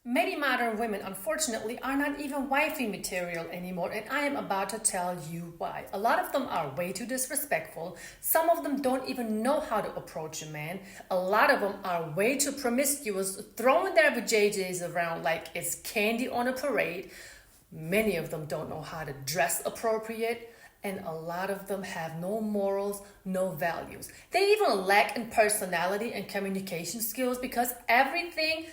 Many modern women, unfortunately, are not even wifey material anymore, and I am about to tell you why. A lot of them are way too disrespectful. Some of them don't even know how to approach a man. A lot of them are way too promiscuous, throwing their vajayjays around like it's candy on a parade. Many of them don't know how to dress appropriate, and a lot of them have no morals, no values. They even lack in personality and communication skills because everything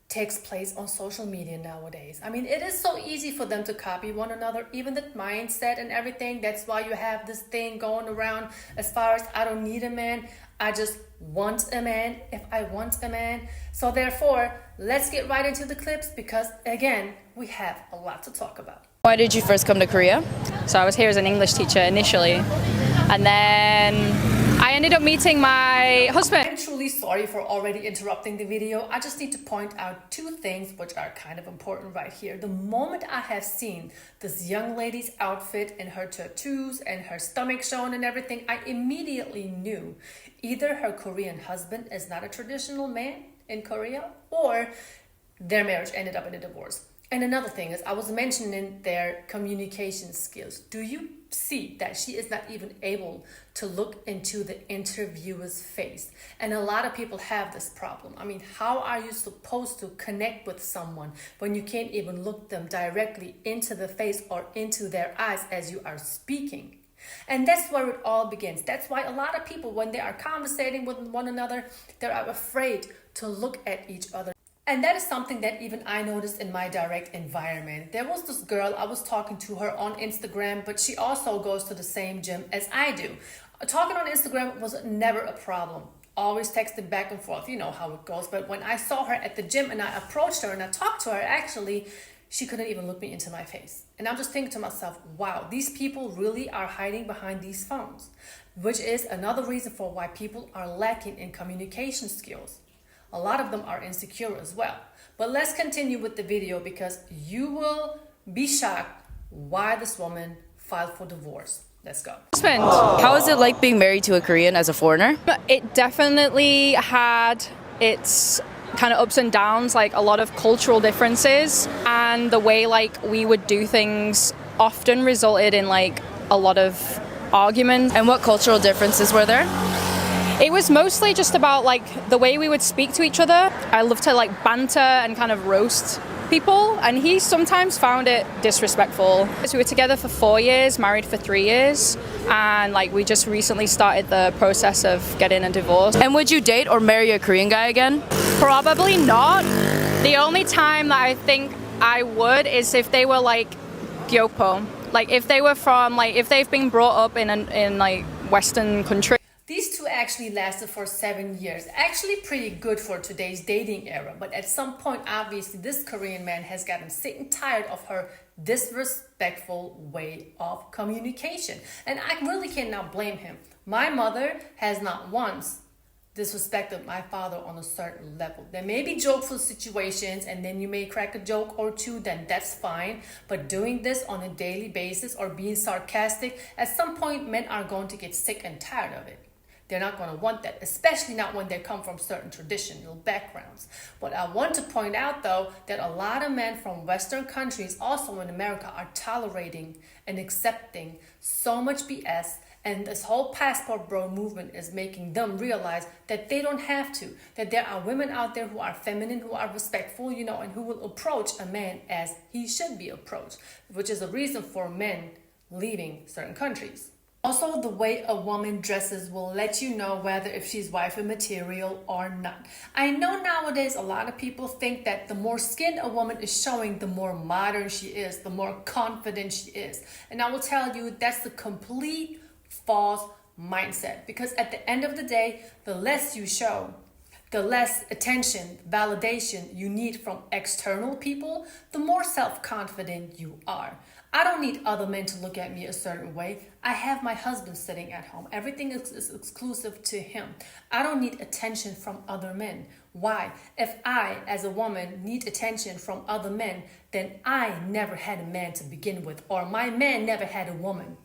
takes place on social media nowadays. I mean, it is so easy for them to copy one another, even the mindset and everything. That's why you have this thing going around as far as I don't need a man, I just want a man if I want a man. So therefore, let's get right into the clips because again, we have a lot to talk about. Why did you first come to Korea? So I was here as an English teacher initially, and then I ended up meeting my husband. I'm truly sorry for already interrupting the video. I just need to point out two things which are kind of important right here. The moment I have seen this young lady's outfit and her tattoos and her stomach shown and everything, I immediately knew either her Korean husband is not a traditional man in Korea or their marriage ended up in a divorce. And another thing is, I was mentioning their communication skills. Do you see that she is not even able to look into the interviewer's face? And a lot of people have this problem. I mean, how are you supposed to connect with someone when you can't even look them directly into the face or into their eyes as you are speaking? And that's where it all begins. That's why a lot of people, when they are conversating with one another, they're afraid to look at each other. And that is something that even I noticed in my direct environment. There was this girl, I was talking to her on Instagram, but she also goes to the same gym as I do. Talking on Instagram was never a problem. Always texting back and forth, you know how it goes. But when I saw her at the gym and I approached her and I talked to her, actually, she couldn't even look me into my face. And I'm just thinking to myself, wow, these people really are hiding behind these phones, which is another reason for why people are lacking in communication skills. A lot of them are insecure as well. But let's continue with the video because you will be shocked why this woman filed for divorce. Let's go. How is it like being married to a Korean as a foreigner? It definitely had its kind of ups and downs, like a lot of cultural differences, and the way like we would do things often resulted in like a lot of arguments. And what cultural differences were there? It was mostly just about like the way we would speak to each other. I love to like banter and kind of roast people, and he sometimes found it disrespectful. So we were together for 4 years, married for 3 years, and like we just recently started the process of getting a divorce. And would you date or marry a Korean guy again? Probably not. The only time that I think I would is if they were like gyopo, like if they were from like if they've been brought up in like Western country. These two actually lasted for 7 years. Actually pretty good for today's dating era. But at some point, obviously, this Korean man has gotten sick and tired of her disrespectful way of communication. And I really cannot blame him. My mother has not once disrespected my father on a certain level. There may be jokeful situations and then you may crack a joke or two, then that's fine. But doing this on a daily basis or being sarcastic, at some point men are going to get sick and tired of it. They're not going to want that, especially not when they come from certain traditional backgrounds. But I want to point out, though, that a lot of men from Western countries, also in America, are tolerating and accepting so much BS. And this whole passport bro movement is making them realize that they don't have to, that there are women out there who are feminine, who are respectful, you know, and who will approach a man as he should be approached, which is a reason for men leaving certain countries. Also, the way a woman dresses will let you know whether if she's wifey material or not. I know nowadays a lot of people think that the more skin a woman is showing, the more modern she is, the more confident she is. And I will tell you, that's the complete false mindset. Because at the end of the day, the less you show, the less attention, validation you need from external people, the more self-confident you are. I don't need other men to look at me a certain way. I have my husband sitting at home. Everything is exclusive to him. I don't need attention from other men. Why? If I, as a woman, need attention from other men, then I never had a man to begin with, or my man never had a woman.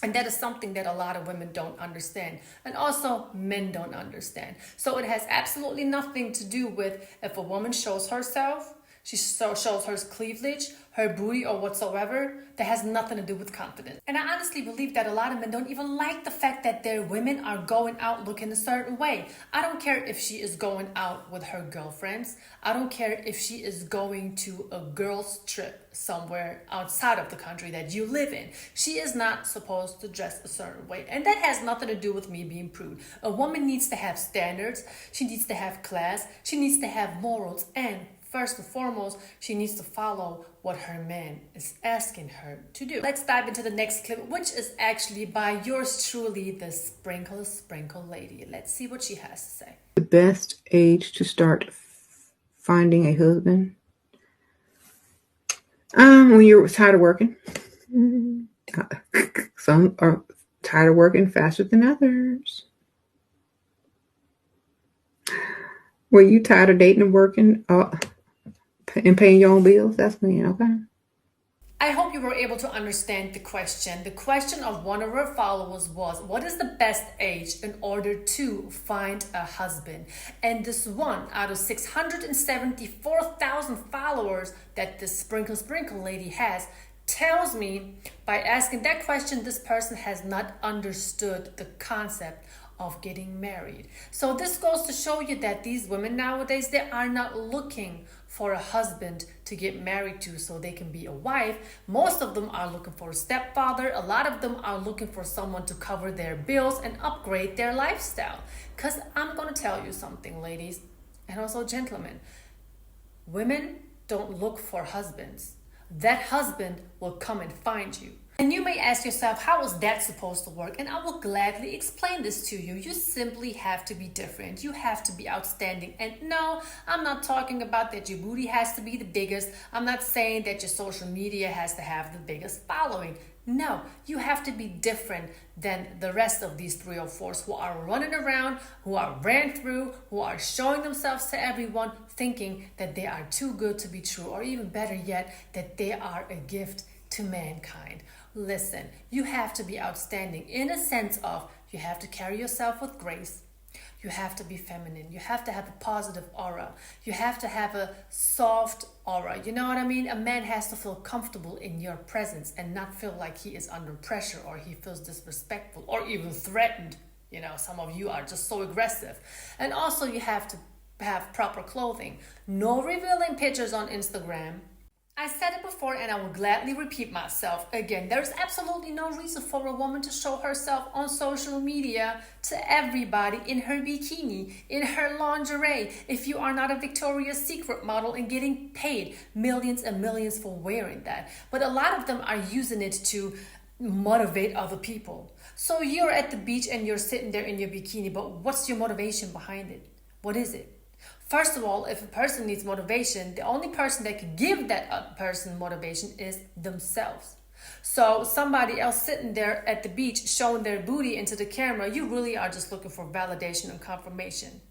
And that is something that a lot of women don't understand. And also men don't understand. So it has absolutely nothing to do with if a woman shows herself, she shows her cleavage, her booty or whatsoever, that has nothing to do with confidence. And I honestly believe that a lot of men don't even like the fact that their women are going out looking a certain way. I don't care if she is going out with her girlfriends. I don't care if she is going to a girls' trip somewhere outside of the country that you live in. She is not supposed to dress a certain way. And that has nothing to do with me being prude. A woman needs to have standards. She needs to have class. She needs to have morals. And first and foremost, she needs to follow what her man is asking her to do. Let's dive into the next clip, which is actually by yours truly, the Sprinkle Lady. Let's see what she has to say. The best age to start finding a husband? When you're tired of working. Some are tired of working faster than others. Were you tired of dating and working and paying your own bills? That's me, okay? I hope you were able to understand the question. The question of one of our followers was, what is the best age in order to find a husband? And this one out of 674,000 followers that this Sprinkle Lady has tells me by asking that question, this person has not understood the concept of getting married. So this goes to show you that these women nowadays, they are not looking for a husband to get married to so they can be a wife. Most of them are looking for a stepfather. A lot of them are looking for someone to cover their bills and upgrade their lifestyle. Because I'm going to tell you something, ladies, and also gentlemen. Women don't look for husbands. That husband will come and find you. And you may ask yourself, how is that supposed to work? And I will gladly explain this to you. You simply have to be different. You have to be outstanding. And no, I'm not talking about that your booty has to be the biggest. I'm not saying that your social media has to have the biggest following. No, you have to be different than the rest of these 3 or 4s who are running around, who are ran through, who are showing themselves to everyone, thinking that they are too good to be true, or even better yet, that they are a gift to mankind. Listen, you have to be outstanding in a sense of you have to carry yourself with grace. You have to be feminine. You have to have a positive aura. You have to have a soft aura. You know what I mean? A man has to feel comfortable in your presence and not feel like he is under pressure or he feels disrespectful or even threatened. You know, some of you are just so aggressive. And also you have to have proper clothing. No revealing pictures on Instagram. I said it before and I will gladly repeat myself again. There's absolutely no reason for a woman to show herself on social media to everybody in her bikini, in her lingerie, if you are not a Victoria's Secret model and getting paid millions and millions for wearing that. But a lot of them are using it to motivate other people. So you're at the beach and you're sitting there in your bikini, but what's your motivation behind it? What is it? First of all, if a person needs motivation, the only person that can give that person motivation is themselves. So somebody else sitting there at the beach showing their booty into the camera, you really are just looking for validation and confirmation.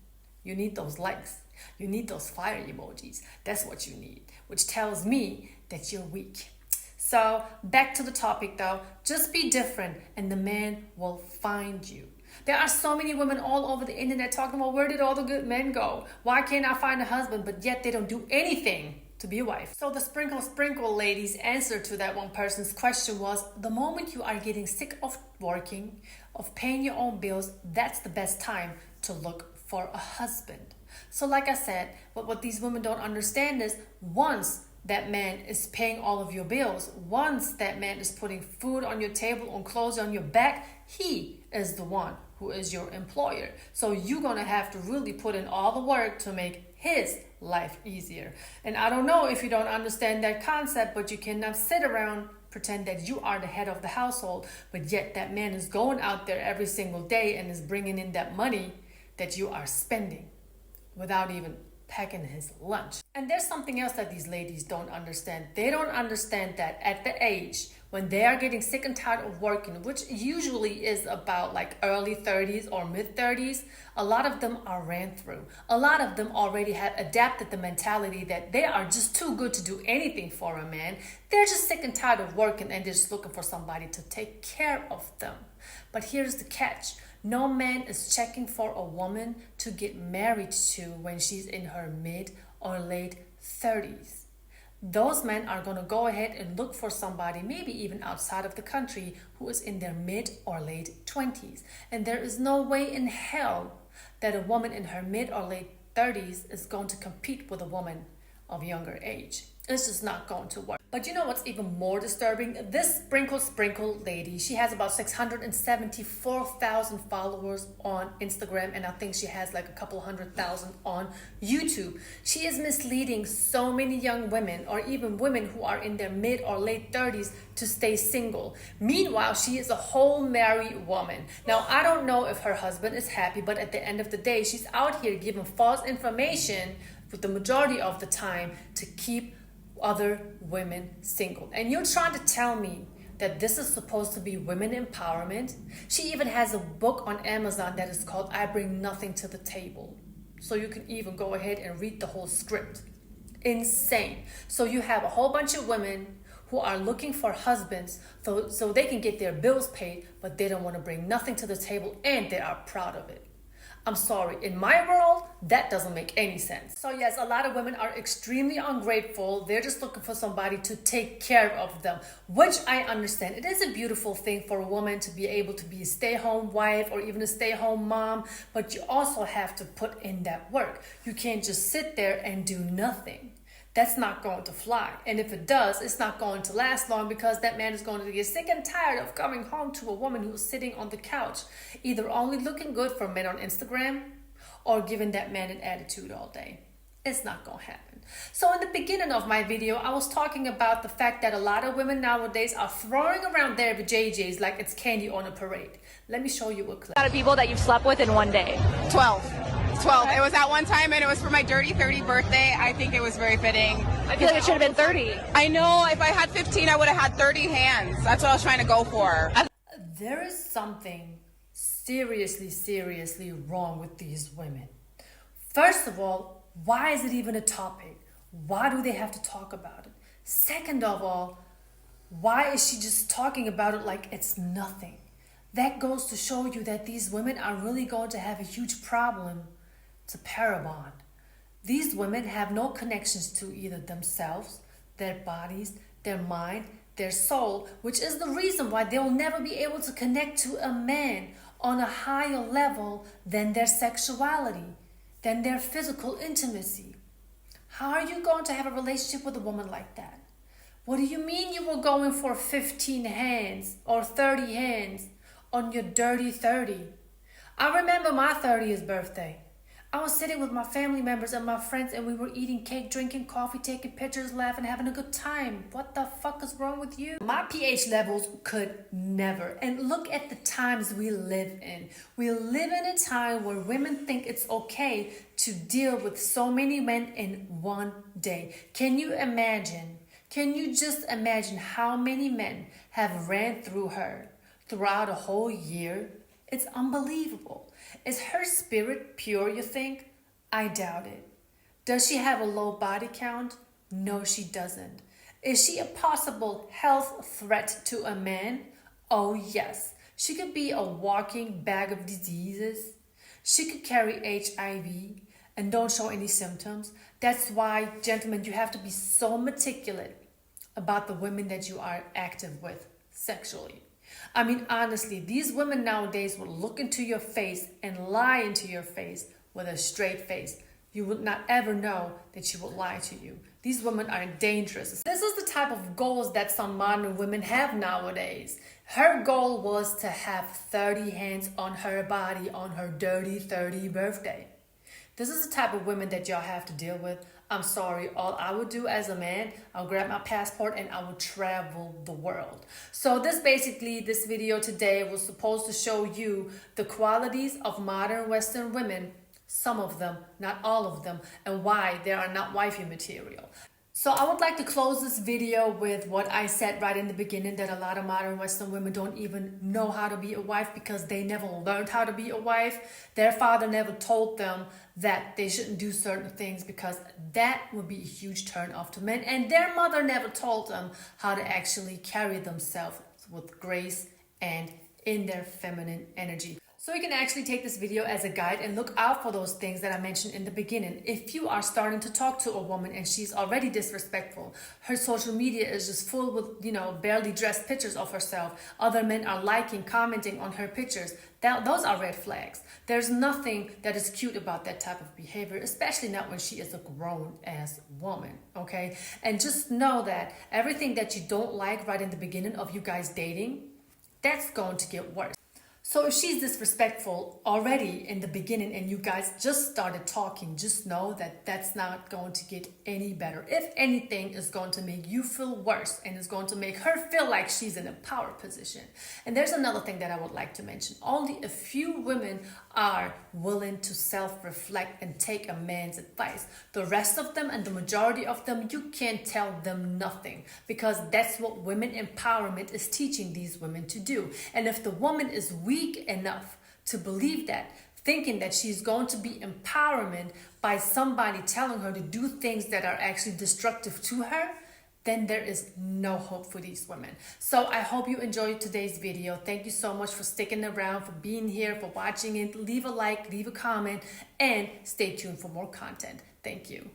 You need those likes. You need those fire emojis. That's what you need, which tells me that you're weak. So back to the topic though, just be different and the man will find you. There are so many women all over the internet talking about where did all the good men go? Why can't I find a husband? But yet they don't do anything to be a wife. So the Sprinkle Lady's answer to that one person's question was, the moment you are getting sick of working, of paying your own bills, that's the best time to look for a husband. So like I said, what these women don't understand is once that man is paying all of your bills, once that man is putting food on your table and clothes on your back, he is the one who is your employer. So you're gonna have to really put in all the work to make his life easier. And I don't know if you don't understand that concept, but you cannot sit around pretend that you are the head of the household, but yet that man is going out there every single day and is bringing in that money that you are spending without even packing his lunch. And there's something else that these ladies don't understand. They don't understand that at the age when they are getting sick and tired of working, which usually is about like early 30s or mid 30s, a lot of them are ran through. A lot of them already have adapted the mentality that they are just too good to do anything for a man. They're just sick and tired of working and they're just looking for somebody to take care of them. But here's the catch. No man is checking for a woman to get married to when she's in her mid or late 30s. Those men are going to go ahead and look for somebody, maybe even outside of the country, who is in their mid or late 20s. And there is no way in hell that a woman in her mid or late 30s is going to compete with a woman of younger age. It's just not going to work. But you know what's even more disturbing? This sprinkle lady, she has about 674,000 followers on Instagram, and I think she has like a couple 100,000 on YouTube. She is misleading so many young women, or even women who are in their mid or late 30s, to stay single. Meanwhile, she is a whole married woman. Now, I don't know if her husband is happy, but at the end of the day, she's out here giving false information for the majority of the time to keep other women single. And you're trying to tell me that this is supposed to be women empowerment? She even has a book on Amazon that is called I Bring Nothing to the Table. So you can even go ahead and read the whole script. Insane. So you have a whole bunch of women who are looking for husbands so they can get their bills paid, but they don't want to bring nothing to the table and they are proud of it. I'm sorry, in my world, that doesn't make any sense. So yes, a lot of women are extremely ungrateful. They're just looking for somebody to take care of them, which I understand. It is a beautiful thing for a woman to be able to be a stay-at-home wife or even a stay-at-home mom, but you also have to put in that work. You can't just sit there and do nothing. That's not going to fly. And if it does, it's not going to last long, because that man is going to get sick and tired of coming home to a woman who's sitting on the couch, either only looking good for men on Instagram or giving that man an attitude all day. It's not going to happen. So in the beginning of my video, I was talking about the fact that a lot of women nowadays are throwing around their JJs like it's candy on a parade. Let me show you a clip. A lot of people that you've slept with in one day. 12. It was at one time, and it was for my dirty 30 birthday. I think it was very fitting. I feel like it should have been 30. I know, if I had 15, I would have had 30 hands. That's what I was trying to go for. There is something seriously wrong with these women. First of all, why is it even a topic? Why do they have to talk about it? Second of all, why is she just talking about it like it's nothing? That goes to show you that these women are really going to have a huge problem to parabond. These women have no connections to either themselves, their bodies, their mind, their soul, which is the reason why they'll never be able to connect to a man on a higher level than their sexuality, than their physical intimacy. How are you going to have a relationship with a woman like that? What do you mean you were going for 15 hands or 30 hands on your dirty 30? I remember my 30th birthday. I was sitting with my family members and my friends, and we were eating cake, drinking coffee, taking pictures, laughing, having a good time. What the fuck is wrong with you? My pH levels could never. And look at the times we live in. We live in a time where women think it's okay to deal with so many men in one day. Can you imagine? Can you just imagine how many men have ran through her throughout a whole year? It's unbelievable. Is her spirit pure, you think? I doubt it. Does she have a low body count? No, she doesn't. Is she a possible health threat to a man? Oh, yes. She could be a walking bag of diseases. She could carry HIV and don't show any symptoms. That's why, gentlemen, you have to be so meticulous about the women that you are active with sexually. I mean, honestly, these women nowadays will look into your face and lie into your face with a straight face. You would not ever know that she would lie to you. These women are dangerous. This is the type of goals that some modern women have nowadays. Her goal was to have 30 hands on her body on her dirty 30 birthday. This is the type of women that y'all have to deal with. I'm sorry, all I would do as a man, I'll grab my passport and I would travel the world. So this video today was supposed to show you the qualities of modern Western women some of them, not all of them, and why they are not wifey material. So I would like to close this video with what I said right in the beginning, that a lot of modern Western women don't even know how to be a wife because they never learned how to be a wife. Their father never told them that they shouldn't do certain things because that would be a huge turn off to men. And their mother never told them how to actually carry themselves with grace and in their feminine energy. So you can actually take this video as a guide and look out for those things that I mentioned in the beginning. If you are starting to talk to a woman and she's already disrespectful, her social media is just full with, barely dressed pictures of herself, other men are liking, commenting on her pictures, those are red flags. There's nothing that is cute about that type of behavior, especially not when she is a grown-ass woman, okay? And just know that everything that you don't like right in the beginning of you guys dating, that's going to get worse. So if she's disrespectful already in the beginning and you guys just started talking, just know that that's not going to get any better. If anything, it's going to make you feel worse and it's going to make her feel like she's in a power position. And there's another thing that I would like to mention. Only a few women are willing to self-reflect and take a man's advice. The rest of them and the majority of them, you can't tell them nothing because that's what women empowerment is teaching these women to do. And if the woman is weak enough to believe that, thinking that she's going to be empowerment by somebody telling her to do things that are actually destructive to her, then there is no hope for these women. So I hope you enjoyed today's video. Thank you so much for sticking around, for being here, for watching it. Leave a like, leave a comment, and stay tuned for more content. Thank you.